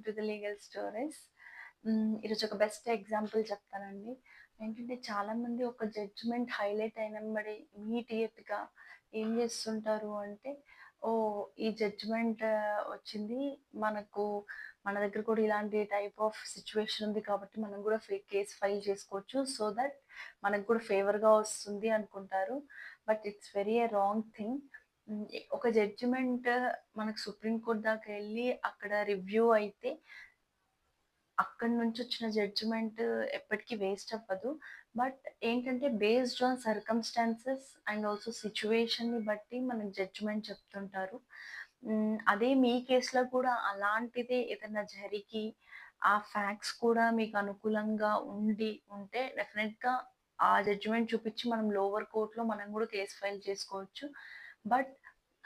Welcome to the legal stories. ఈరోజు ఒక best example చెప్తానండి. ఏంటంటే చాలామంది ఒక జడ్జ్‌మెంట్ హైలైట్ అయినంబడి ఇమ్మీడియేట్‌గా ఏం చేస్తుంటారు అంటే, ఓహ్! ఈ జడ్జ్‌మెంట్ వచ్చింది. మనకు మన దగ్గర కూడా ఇలాంటి టైప్ ఆఫ్ సిట్యుయేషన్ ఉంది కాబట్టి మనం కూడా కేస్ ఫైల్ చేసుకోవచ్చు. సో దట్ మనకు కూడా ఫేవర్‌గా వస్తుంది అనుకుంటారు. But it's very wrong thing. ఒక జడ్జిమెంట్ మనకు సుప్రీం కోర్ట్ దాకా ఎళ్లి అక్కడ రివ్యూ అయితే, అక్కడి నుంచొచ్చిన జడ్జిమెంట్ ఎప్పటికి వేస్ట్ అవ్వదు. బట్ ఏంటంటే based on circumstances and also సిట్యుయేషన్‌ని బట్టి మనకు జడ్జిమెంట్ చెప్తుంటారు. అదే మీ కేస్‌లో కూడా అలాంటిదే ఏదన్నా జరిగి, ఆ ఫ్యాక్ట్స్ కూడా మీకు అనుకూలంగా ఉంటే డెఫినెట్‌గా ఆ జడ్జిమెంట్ చూపిచ్చి మనం లోవర్ కోర్ట్‌లో మనం గూడా కేస్ ఫైల్ చేసుకోవచ్చు. బట్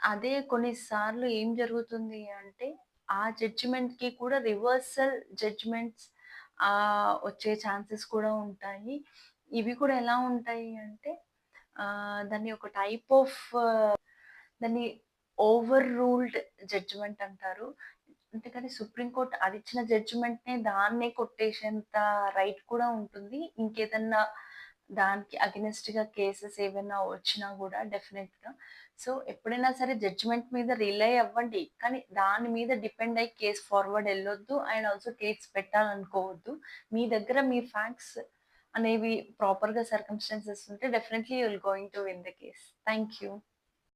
అదే కొన్ని సార్లు ఏం జరుగుతుంది అంటే, ఆ జడ్జిమెంట్‌కి కూడా రివర్సల్ జడ్జిమెంట్స్ వచ్చే ఛాన్సెస్ కూడా ఉంటాయి. ఇవి కూడా ఎలా ఉంటాయి అంటే, దాన్ని ఒక టైప్ ఆఫ్ దాన్ని ఓవర్ రూల్డ్ జడ్జిమెంట్ అంటారు. అంటే కానీ సుప్రీం కోర్ట్ అదిచ్చిన జడ్జిమెంట్‌నే దాన్నే కొట్టేసేంత రైట్ కూడా ఉంటుంది. ఇంకేదన్నా దానికి అగైనెస్ట్‌గా కేసెస్ ఏవైనా వచ్చినా గూడా డెఫినెట్‌గా. సో, ఎప్పుడైనా సరే జడ్జిమెంట్ మీద రిలై అవ్వండి. కానీ దాని మీద డిపెండ్ అయ్యి కేస్ ఫార్వర్డ్ ఎళ్ళొద్దు. అండ్ ఆల్సో కేస్ పెట్టాలనుకోవద్దు. మీ దగ్గర మీ ఫ్యాక్ట్స్ అనేవి ప్రాపర్‌గా సర్కమ్‌స్టాన్సెస్ ఉంటే డెఫినైట్‌లీ you will going to win the case. Thank you.